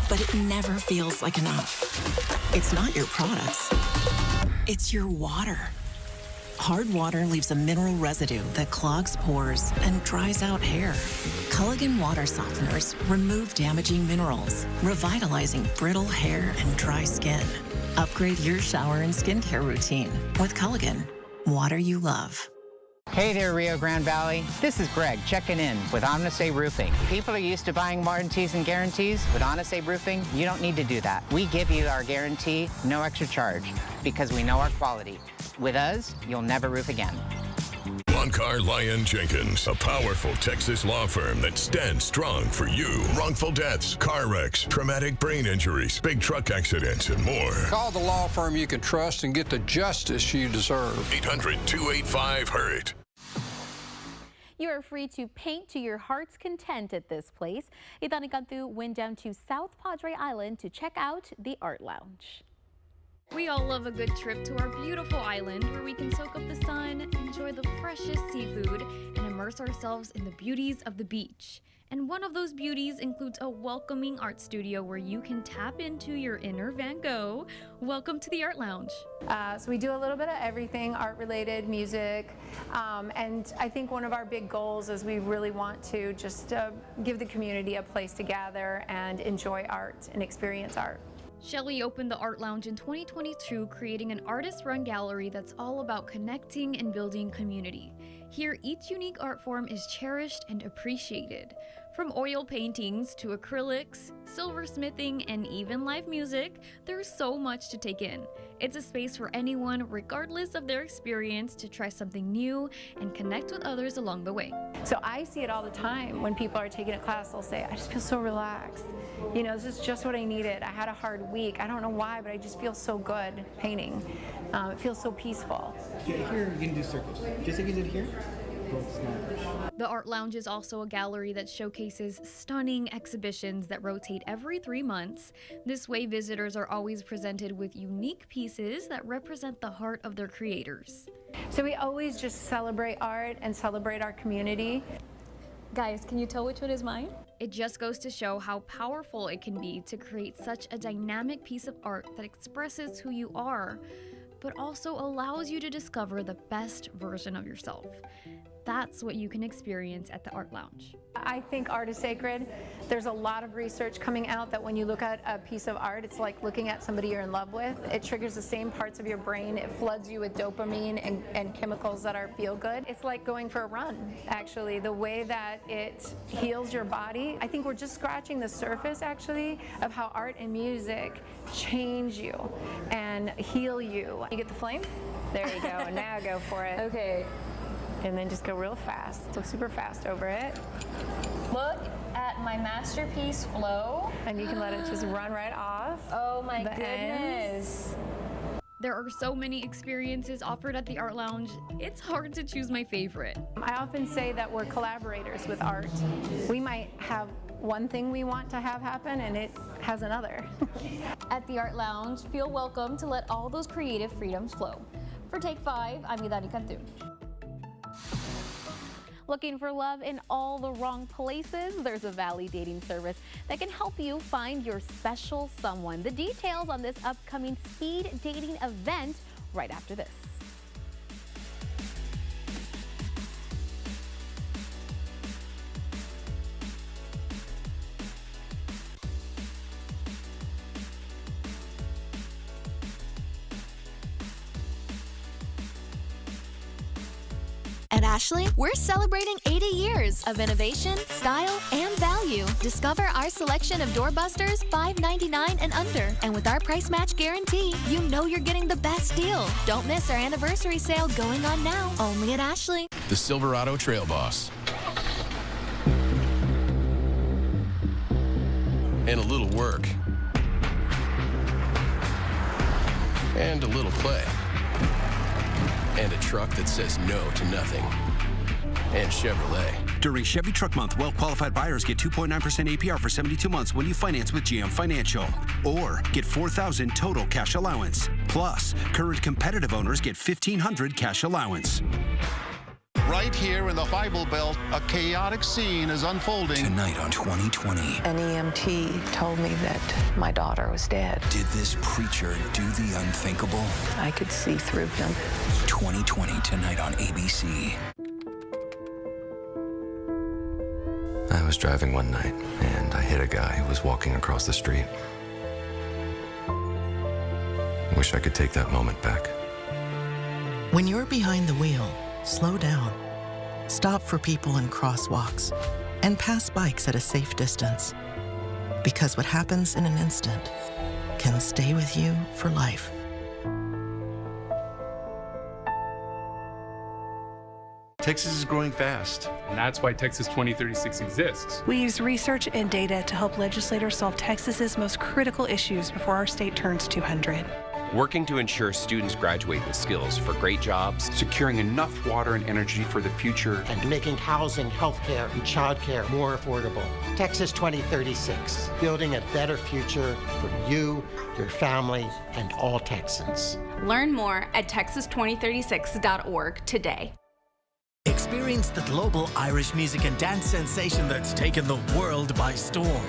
But it never feels like enough. It's not your products. It's your water. Hard water leaves a mineral residue that clogs pores and dries out hair. Culligan water softeners remove damaging minerals, revitalizing brittle hair and dry skin. Upgrade your shower and skincare routine with Culligan, water you love. Hey there, Rio Grande Valley. This is Greg checking in with Omnisay Roofing. People are used to buying warranties and guarantees. With Omnisay Roofing, you don't need to do that. We give you our guarantee, no extra charge, because we know our quality. With us, you'll never roof again. Moncur Lyon Jenkins, a powerful Texas law firm that stands strong for you. Wrongful deaths, car wrecks, traumatic brain injuries, big truck accidents, and more. Call the law firm you can trust and get the justice you deserve. 800-285-HURT. You are free to paint to your heart's content at this place. Itanikantu went down to South Padre Island to check out the Art Lounge. We all love a good trip to our beautiful island where we can soak up the sun, enjoy the freshest seafood, and immerse ourselves in the beauties of the beach. And one of those beauties includes a welcoming art studio where you can tap into your inner Van Gogh. Welcome to the Art Lounge. So we do a little bit of everything, art-related, music, and I think one of our big goals is we really want to just give the community a place to gather and enjoy art and experience art. Shelley opened the Art Lounge in 2022, creating an artist-run gallery that's all about connecting and building community. Here, each unique art form is cherished and appreciated. From oil paintings to acrylics, silversmithing, and even live music, there's so much to take in. It's a space for anyone, regardless of their experience, to try something new and connect with others along the way. So I see it all the time when people are taking a class. They'll say, I just feel so relaxed. You know, this is just what I needed. I had a hard week. I don't know why, but I just feel so good painting. It feels so peaceful. Here you can do circles. Just like you did here. The Art Lounge is also a gallery that showcases stunning exhibitions that rotate every 3 months. This way, visitors are always presented with unique pieces that represent the heart of their creators. So we always just celebrate art and celebrate our community. Guys, can you tell which one is mine? It just goes to show how powerful it can be to create such a dynamic piece of art that expresses who you are, but also allows you to discover the best version of yourself. That's what you can experience at the Art Lounge. I think art is sacred. There's a lot of research coming out that when you look at a piece of art, it's like looking at somebody you're in love with. It triggers the same parts of your brain. It floods you with dopamine and chemicals that are feel good. It's like going for a run, actually. The way that it heals your body. I think we're just scratching the surface, actually, of how art and music change you and heal you. You get the flame? There you go. Now go for it. Okay. And then just go real fast, so super fast over it. Look at my masterpiece flow. And you can let it just run right off. Oh my the goodness. ends. There are so many experiences offered at the Art Lounge, it's hard to choose my favorite. I often say that we're collaborators with art. We might have one thing we want to have happen and it has another. At the Art Lounge, feel welcome to let all those creative freedoms flow. For Take 5, I'm Idani Cantun. Looking for love in all the wrong places? There's a Valley dating service that can help you find your special someone. The details on this upcoming speed dating event right after this. At Ashley, we're celebrating 80 years of innovation, style, and value. Discover our selection of doorbusters, $5.99 and under. And with our price match guarantee, you know you're getting the best deal. Don't miss our anniversary sale going on now, only at Ashley. The Silverado Trail Boss. And a little work. And a little play. And a truck that says no to nothing. And Chevrolet. During Chevy Truck Month, well-qualified buyers get 2.9% APR for 72 months when you finance with GM Financial. Or get $4,000 total cash allowance. Plus, current competitive owners get $1,500 cash allowance. Right here in the Bible Belt, a chaotic scene is unfolding. Tonight on 2020. An EMT told me that my daughter was dead. Did this preacher do the unthinkable? I could see through him. 2020 tonight on ABC. I was driving one night, and I hit a guy who was walking across the street. Wish I could take that moment back. When you're behind the wheel, slow down. Stop for people in crosswalks and pass bikes at a safe distance. Because what happens in an instant can stay with you for life. Texas is growing fast, and that's why Texas 2036 exists. We use research and data to help legislators solve Texas's most critical issues before our state turns 200. Working to ensure students graduate with skills for great jobs, securing enough water and energy for the future, and making housing, healthcare, and childcare more affordable. Texas 2036, building a better future for you, your family, and all Texans. Learn more at texas2036.org today. Experience the global Irish music and dance sensation that's taken the world by storm.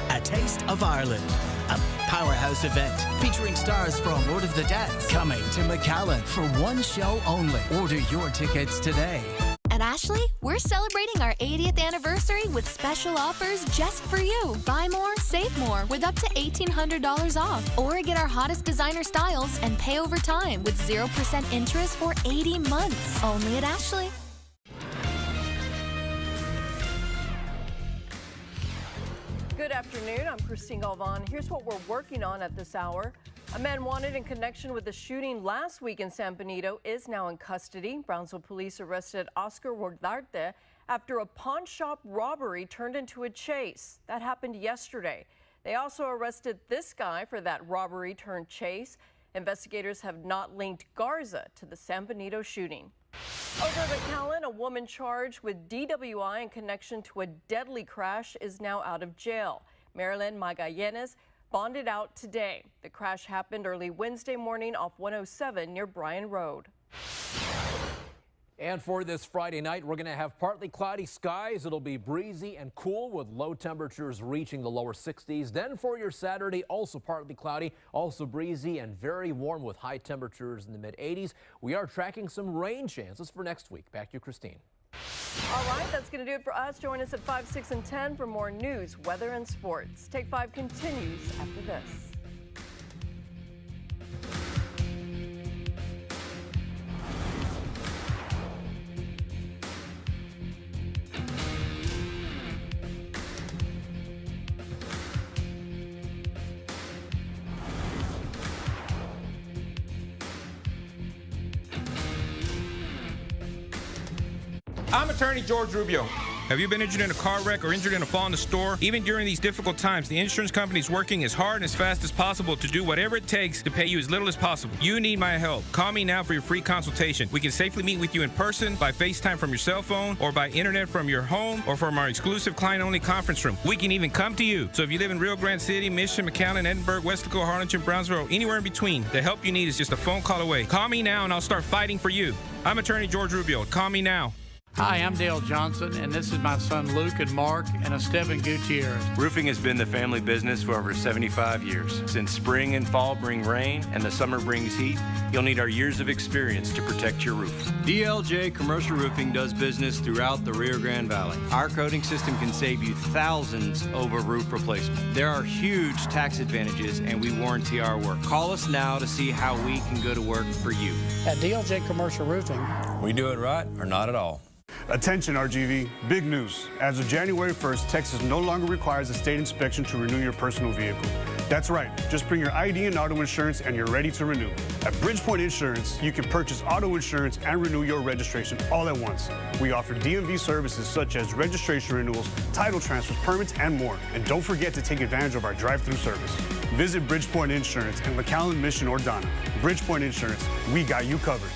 A Taste of Ireland, a powerhouse event featuring stars from Lord of the Dance coming to McAllen for one show only. Order your tickets today. At Ashley, we're celebrating our 80th anniversary with special offers just for you. Buy more, save more with up to $1,800 off. Or get our hottest designer styles and pay over time with 0% interest for 80 months. Only at Ashley. afternoon. I'm Christine Galvan. Here's what we're working on at this hour. A man wanted in connection with the shooting last week in San Benito is now in custody. Brownsville police arrested Oscar Rodarte after a pawn shop robbery turned into a chase. That happened yesterday. They also arrested this guy for that robbery turned chase. Investigators have not linked Garza to the San Benito shooting. Over McAllen, a woman charged with DWI in connection to a deadly crash is now out of jail. Marilyn Magallanes bonded out today. The crash happened early Wednesday morning off 107 near Bryan Road. And for this Friday night, we're going to have partly cloudy skies. It'll be breezy and cool with low temperatures reaching the lower 60s. Then for your Saturday, also partly cloudy, also breezy and very warm with high temperatures in the mid 80s. We are tracking some rain chances for next week. Back to you, Christine. All right, that's going to do it for us. Join us at 5, 6, and 10 for more news, weather, and sports. Take 5 continues after this. I'm attorney George Rubio. Have you been injured in a car wreck or injured in a fall in the store? Even during these difficult times, the insurance company is working as hard and as fast as possible to do whatever it takes to pay you as little as possible. You need my help. Call me now for your free consultation. We can safely meet with you in person, by FaceTime from your cell phone, or by internet from your home, or from our exclusive client-only conference room. We can even come to you. So if you live in Rio Grande City, Mission, McAllen, Edinburgh, Weslaco, Harlingen, Brownsville, or anywhere in between, the help you need is just a phone call away. Call me now and I'll start fighting for you. I'm attorney George Rubio. Call me now. Hi, I'm Dale Johnson, and this is my son Luke and Mark and Esteban Gutierrez. Roofing has been the family business for over 75 years. Since spring and fall bring rain and the summer brings heat, you'll need our years of experience to protect your roof. DLJ Commercial Roofing does business throughout the Rio Grande Valley. Our coating system can save you thousands over roof replacement. There are huge tax advantages, and we warranty our work. Call us now to see how we can go to work for you. At DLJ Commercial Roofing, we do it right or not at all. Attention RGV, big news. As of January 1st, Texas no longer requires a state inspection to renew your personal vehicle. That's right, just bring your ID and auto insurance and you're ready to renew. At Bridgepoint Insurance, you can purchase auto insurance and renew your registration all at once. We offer DMV services such as registration renewals, title transfers, permits, and more. And don't forget to take advantage of our drive-through service. Visit Bridgepoint Insurance in McAllen, Mission, or Donna. Bridgepoint Insurance, we got you covered.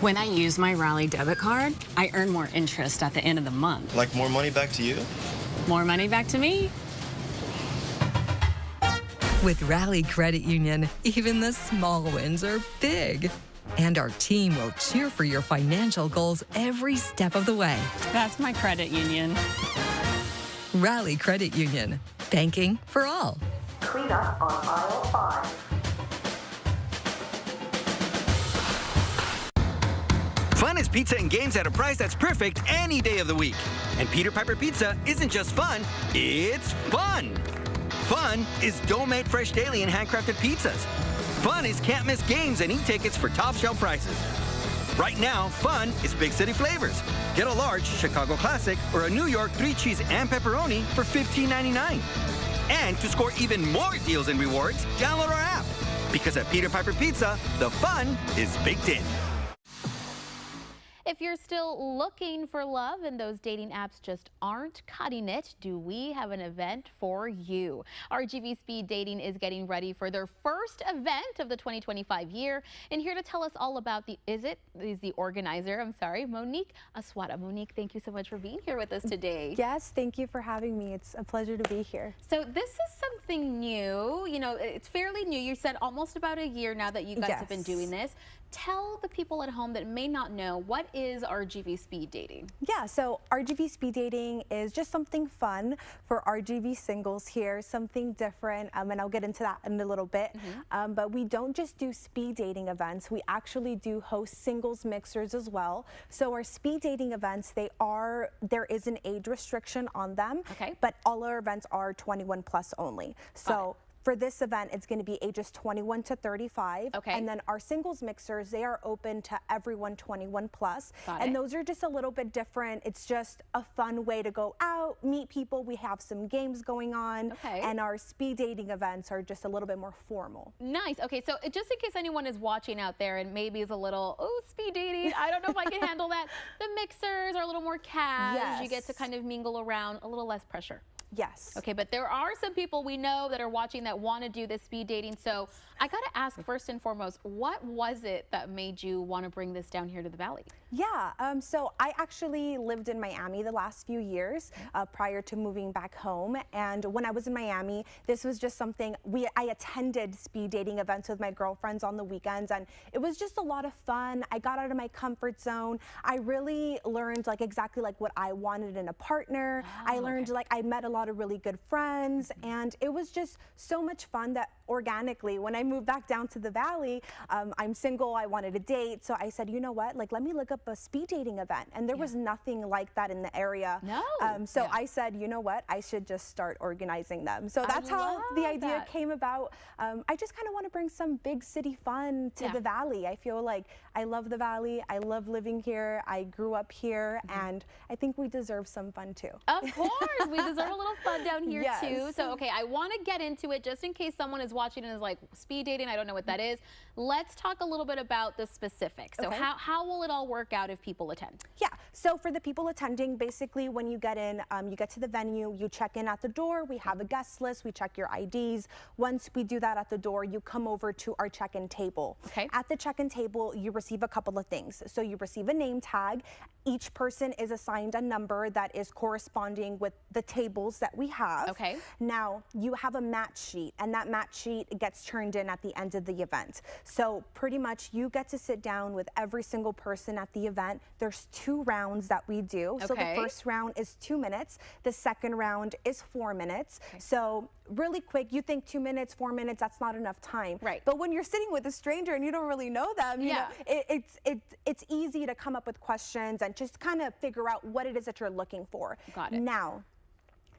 When I use my Raleigh debit card, I earn more interest at the end of the month. Like more money back to you? More money back to me. With Raleigh Credit Union, even the small wins are big. And our team will cheer for your financial goals every step of the way. That's my credit union. Raleigh Credit Union. Banking for all. Clean up on aisle 5. Fun is pizza and games at a price that's perfect any day of the week. And Peter Piper Pizza isn't just fun, it's fun. Fun is Dome-made fresh daily and handcrafted pizzas. Fun is can't miss games and e-tickets for top shelf prices. Right now, fun is big city flavors. Get a large Chicago Classic or a New York 3-cheese and pepperoni for $15.99. And to score even more deals and rewards, download our app. Because at Peter Piper Pizza, the fun is baked in. If you're still looking for love and those dating apps just aren't cutting it, do we have an event for you? RGV Speed Dating is getting ready for their first event of the 2025 year. And here to tell us all about is the organizer, Monique Aswada. Monique, thank you so much for being here with us today. Yes, thank you for having me. It's a pleasure to be here. So this is something new. You know, it's fairly new. You said almost about a year now that you guys have been doing this. Tell the people at home that may not know, what is RGV Speed Dating? Yeah, so RGV Speed Dating is just something fun for RGV singles here, something different, and I'll get into that in a little bit. But we don't just do speed dating events, we actually do host singles mixers as well. So our speed dating events, there is an age restriction on them, but all our events are 21 plus only. So For this event, it's going to be ages 21 to 35. Okay. And then our singles mixers, they are open to everyone 21 plus. Got and it. those are just a little bit different. It's just a fun way to go out, meet people. We have some games going on. Okay. And our speed dating events are just a little bit more formal. Nice. Okay, so just in case anyone is watching out there and maybe is a little, oh, speed dating, I don't know if I can handle that. The mixers are a little more cash. Yes. You get to kind of mingle around, a little less pressure. Yes. Okay, but there are some people we know that are watching that want to do this speed dating. So I got to ask first and foremost, what was it that made you want to bring this down here to the Valley? Yeah, so I actually lived in Miami the last few years prior to moving back home. And when I was in Miami, this was just something I attended speed dating events with my girlfriends on the weekends, and it was just a lot of fun. I got out of my comfort zone. I really learned exactly what I wanted in a partner. I learned I met a lot of really good friends, and it was just so much fun that organically, when I moved back down to the Valley, I'm single, I wanted a date, so I said, you know what, let me look up a speed dating event, and there was nothing like that in the area. No. So I said, you know what, I should just start organizing them. So that's how the idea came about. I just kind of want to bring some big city fun to the Valley. I feel like I love the Valley, I love living here, I grew up here, and I think we deserve some fun too. Of course, we deserve a little fun down here Yes. too. So, okay, I want to get into it just in case someone is watching and is like, speed dating, I don't know what that is. Let's talk a little bit about the specifics. So Okay. how will it all work out if people attend? Yeah, so for the people attending, basically when you get in, you get to the venue, you check in at the door, we have a guest list, we check your IDs. Once we do that at the door, you come over to our check-in table. Okay. At the check-in table, you receive a couple of things. So you receive a name tag. Each person is assigned a number that is corresponding with the tables that we have. Okay. Now, you have a match sheet, and that match sheet gets turned in at the end of the event. So pretty much you get to sit down with every single person at the event. There's 2 rounds that we do. So the Okay. first round is 2 minutes. The second round is 4 minutes. Okay. So really quick, you think 2 minutes, 4 minutes, that's not enough time. Right. But when you're sitting with a stranger and you don't really know them, you Yeah. know, it's easy to come up with questions and just kind of figure out what it is that you're looking for. Got it. Now,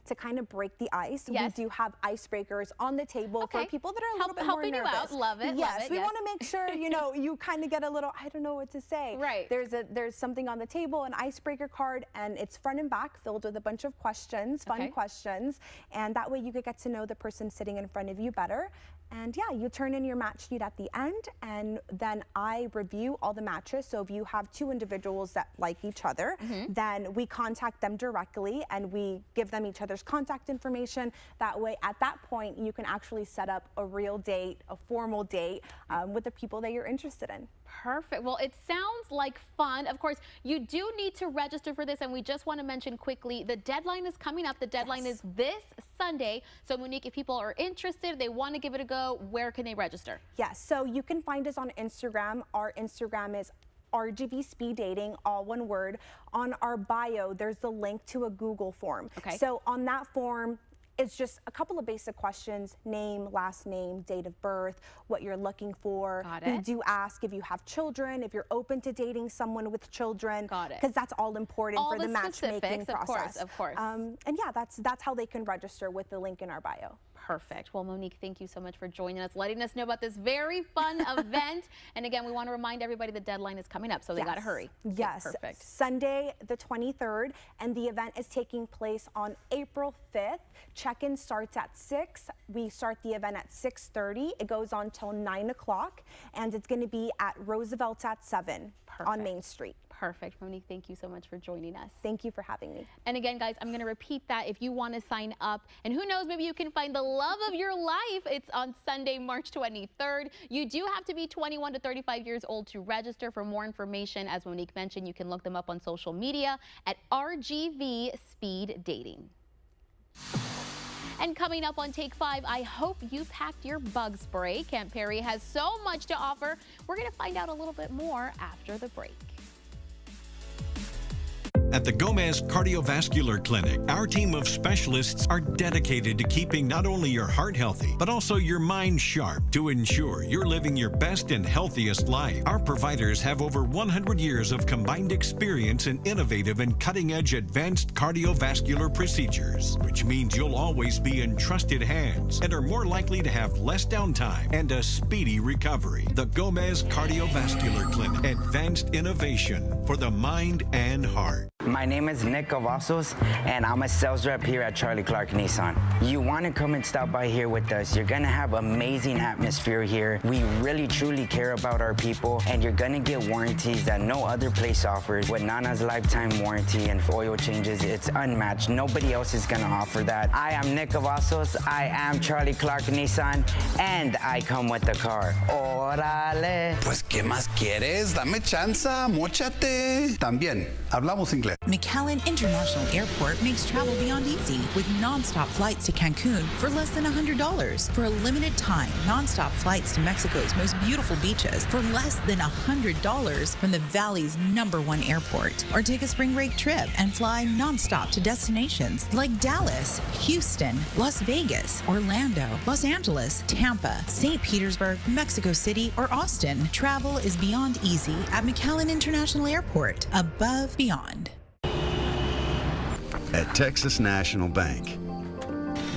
to kind of break the ice, Yes. we do have icebreakers on the table Okay. for people that are a little bit Helping more you nervous. out. Love it. Yes, love it. we yes. want to make sure, you know, you kind of get a little, I don't know what to say. Right. There's something on the table, an icebreaker card, and it's front and back filled with a bunch of questions, fun Okay. questions, and that way you could get to know the person sitting in front of you better. And yeah, you turn in your match sheet at the end, and then I review all the matches. So if you have 2 individuals that like each other, then we contact them directly and we give them each other's contact information. That way, at that point, you can actually set up a real date, a formal date with the people that you're interested in. Perfect. Well, it sounds like fun. Of course, you do need to register for this, and we just want to mention quickly, the deadline is coming up. The deadline is this Sunday. So, Monique, if people are interested, they want to give it a go, where can they register? Yes, so you can find us on Instagram. Our Instagram is RGV Speed Dating, all one word. On our bio, there's the link to a Google form. Okay. So on that form, it's just a couple of basic questions: name, last name, date of birth, what you're looking for. Got We it. do ask if you have children, if you're open to dating someone with children. Got it. Because that's all important All for the the matchmaking specifics, of course, process. of course. And yeah, that's how they can register with the link in our bio. Perfect. Well, Monique, thank you so much for joining us, letting us know about this very fun event. And again, we want to remind everybody the deadline is coming up, so they got to hurry. Okay, Yes. perfect. Sunday, the 23rd, and the event is taking place on April 5th. Check-in starts at 6. We start the event at 6:30. It goes on till 9 o'clock, and it's going to be at Roosevelt at 7 on Main Street. Perfect. Monique, thank you so much for joining us. Thank you for having me. And again, guys, I'm going to repeat that if you want to sign up. And who knows, maybe you can find the love of your life. It's on Sunday, March 23rd. You do have to be 21 to 35 years old to register. For more information, as Monique mentioned, you can look them up on social media at RGV Speed Dating. And coming up on Take 5, I hope you packed your bug spray. Camp Perry has so much to offer. We're going to find out a little bit more after the break. At the Gomez Cardiovascular Clinic, our team of specialists are dedicated to keeping not only your heart healthy, but also your mind sharp to ensure you're living your best and healthiest life. Our providers have over 100 years of combined experience in innovative and cutting-edge advanced cardiovascular procedures, which means you'll always be in trusted hands and are more likely to have less downtime and a speedy recovery. The Gomez Cardiovascular Clinic, advanced innovation for the mind and heart. My name is Nick Cavazos, and I'm a sales rep here at Charlie Clark Nissan. You want to come and stop by here with us. You're going to have amazing atmosphere here. We really, truly care about our people, and you're going to get warranties that no other place offers. With Nana's lifetime warranty and oil changes, it's unmatched. Nobody else is going to offer that. I am Nick Cavazos. I am Charlie Clark Nissan, and I come with the car. Órale. Pues, ¿qué más quieres? Dame chance, móchate. También, hablamos inglés. McAllen International Airport makes travel beyond easy with nonstop flights to Cancun for less than $100. For a limited time, nonstop flights to Mexico's most beautiful beaches for less than $100 from the Valley's #1 airport. Or take a spring break trip and fly nonstop to destinations like Dallas, Houston, Las Vegas, Orlando, Los Angeles, Tampa, St. Petersburg, Mexico City, or Austin. Travel is beyond easy at McAllen International Airport, above beyond. At Texas National Bank,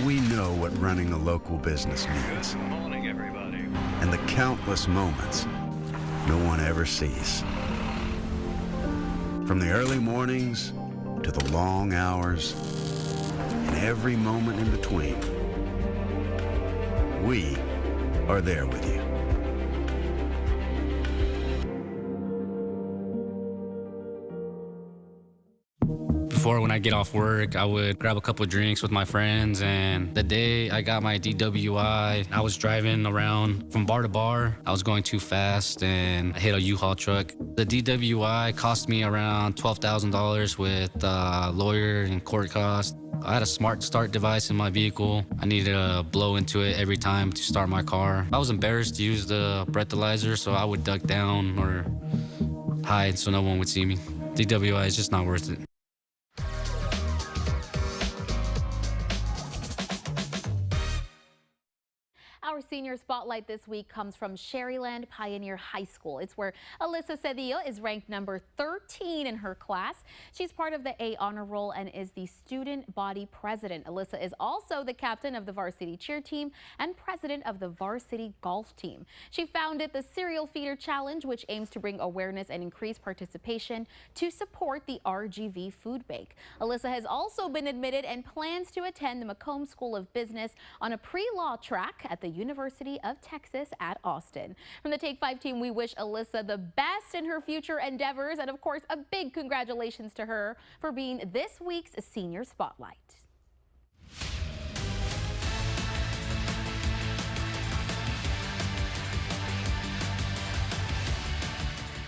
we know what running a local business means. Good morning, everybody. And the countless moments no one ever sees. From the early mornings to the long hours and every moment in between, we are there with you. Before, when I get off work, I would grab a couple of drinks with my friends, and the day I got my DWI, I was driving around from bar to bar. I was going too fast and I hit a U-Haul truck. The DWI cost me around $12,000 with lawyer and court costs. I had a smart start device in my vehicle. I needed to blow into it every time to start my car. I was embarrassed to use the breathalyzer, so I would duck down or hide so no one would see me. DWI is just not worth it. Our senior spotlight this week comes from Sherryland Pioneer High School. It's where Alyssa Cedillo is ranked number 13 in her class. She's part of the A honor roll and is the student body president. Alyssa is also the captain of the varsity cheer team and president of the varsity golf team. She founded the Cereal Feeder Challenge, which aims to bring awareness and increase participation to support the RGV Food Bank. Alyssa has also been admitted and plans to attend the Macomb School of Business on a pre-law track at the University of Texas at Austin. From the Take 5 team, we wish Alyssa the best in her future endeavors, and of course, a big congratulations to her for being this week's Senior Spotlight.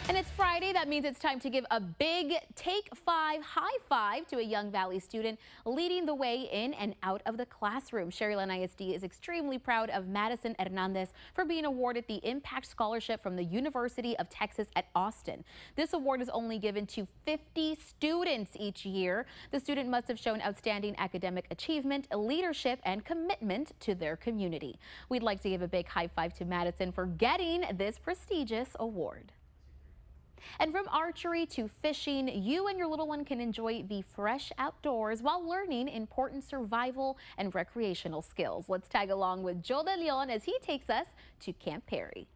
And it's Friday. That means it's time to give a big Take 5 high five to a Young Valley student leading the way in and out of the classroom. Sherryland ISD is extremely proud of Madison Hernandez for being awarded the Impact Scholarship from the University of Texas at Austin. This award is only given to 50 students each year. The student must have shown outstanding academic achievement, leadership, and commitment to their community. We'd like to give a big high five to Madison for getting this prestigious award. And from archery to fishing, you and your little one can enjoy the fresh outdoors while learning important survival and recreational skills. Let's tag along with Joe De Leon as he takes us to Camp Perry.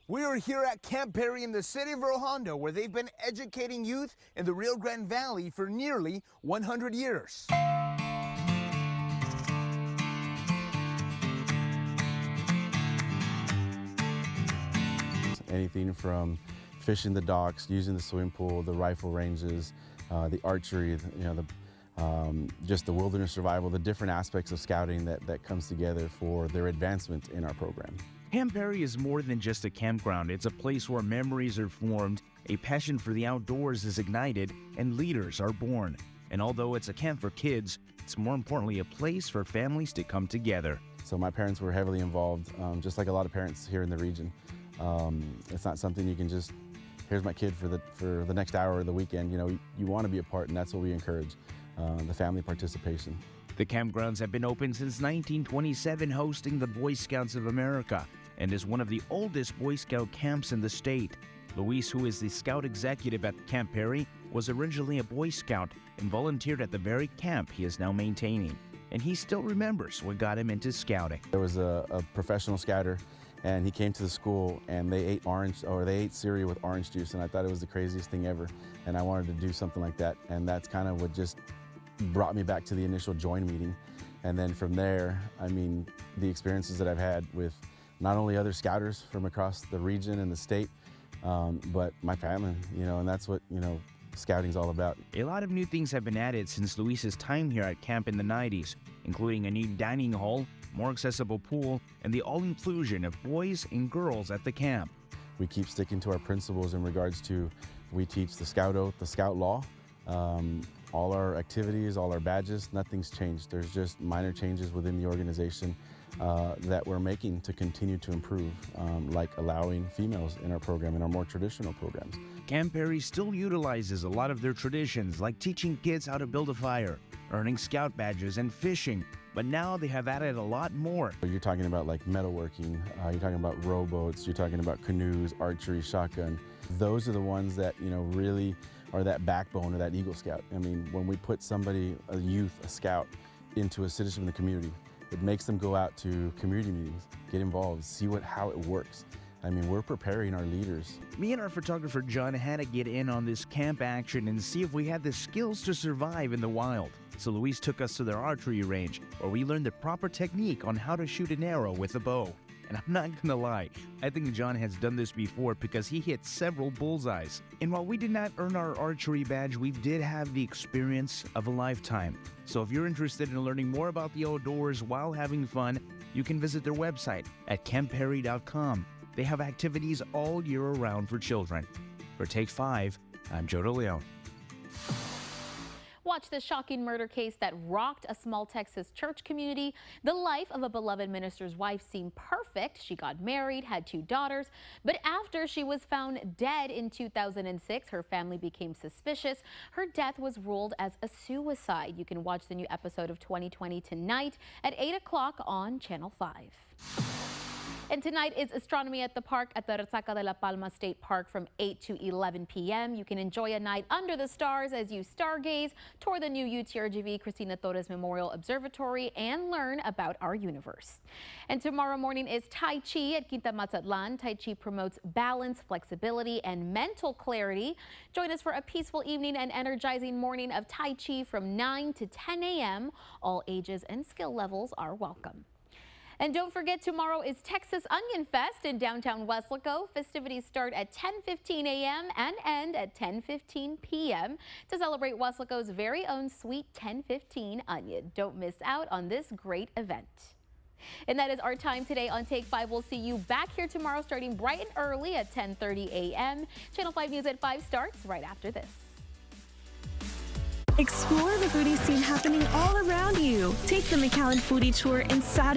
We are here at Camp Perry in the city of Rojondo, where they've been educating youth in the Rio Grande Valley for nearly 100 years. Anything from fishing the docks, using the swimming pool, the rifle ranges, the archery, just the wilderness survival, the different aspects of scouting that comes together for their advancement in our program. Camp Perry is more than just a campground. It's a place where memories are formed, a passion for the outdoors is ignited, and leaders are born. And although it's a camp for kids, it's more importantly a place for families to come together. So my parents were heavily involved, just like a lot of parents here in the region. It's not something you can just here's my kid for the next hour of the weekend. You know, you want to be a part, and that's what we encourage, the family participation. The campgrounds have been open since 1927, hosting the Boy Scouts of America, and is one of the oldest Boy Scout camps in the state. Luis, who is the Scout executive at Camp Perry, was originally a Boy Scout and volunteered at the very camp he is now maintaining. And he still remembers what got him into scouting. There was a professional scouter, and he came to the school, and they ate cereal with orange juice, and I thought it was the craziest thing ever, and I wanted to do something like that, and that's kind of what just brought me back to the initial join meeting. And then from there, I mean, the experiences that I've had with not only other scouters from across the region and the state, but my family, you know, and that's what, you know, scouting's all about. A lot of new things have been added since Luis's time here at camp in the 90s, including a new dining hall, more accessible pool, and the all-inclusion of boys and girls at the camp. We keep sticking to our principles in regards to, we teach the Scout Oath, the Scout Law, all our activities, all our badges, nothing's changed. There's just minor changes within the organization that we're making to continue to improve, like allowing females in our program, in our more traditional programs. Camp Perry still utilizes a lot of their traditions, like teaching kids how to build a fire, earning scout badges, and fishing. But now they have added a lot more. You're talking about like metalworking, you're talking about rowboats, you're talking about canoes, archery, shotgun. Those are the ones that, you know, really are that backbone of that Eagle Scout. I mean, when we put somebody, a youth, a scout, into a citizen in the community, it makes them go out to community meetings, get involved, see how it works. I mean, we're preparing our leaders. Me and our photographer John had to get in on this camp action and see if we had the skills to survive in the wild. So Luis took us to their archery range, where we learned the proper technique on how to shoot an arrow with a bow. And I'm not gonna lie, I think John has done this before because he hit several bullseyes. And while we did not earn our archery badge, we did have the experience of a lifetime. So if you're interested in learning more about the outdoors while having fun, you can visit their website at campperry.com. They have activities all year around for children. For Take 5, I'm Joe DeLeon. Watch the shocking murder case that rocked a small Texas church community. The life of a beloved minister's wife seemed perfect. She got married, had 2 daughters, but after she was found dead in 2006, her family became suspicious. Her death was ruled as a suicide. You can watch the new episode of 2020 tonight at 8 o'clock on Channel 5. And tonight is Astronomy at the Park at the Resaca de la Palma State Park from 8 to 11 p.m. You can enjoy a night under the stars as you stargaze, tour the new UTRGV Cristina Torres Memorial Observatory, and learn about our universe. And tomorrow morning is Tai Chi at Quinta Mazatlan. Tai Chi promotes balance, flexibility, and mental clarity. Join us for a peaceful evening and energizing morning of Tai Chi from 9 to 10 a.m. All ages and skill levels are welcome. And don't forget, tomorrow is Texas Onion Fest in downtown Weslaco. Festivities start at 10:15 a.m. and end at 10:15 p.m. to celebrate Weslaco's very own sweet 1015 onion. Don't miss out on this great event. And that is our time today on Take 5. We'll see you back here tomorrow starting bright and early at 10:30 a.m. Channel 5 News at 5 starts right after this. Explore the foodie scene happening all around you. Take the McAllen Foodie Tour inside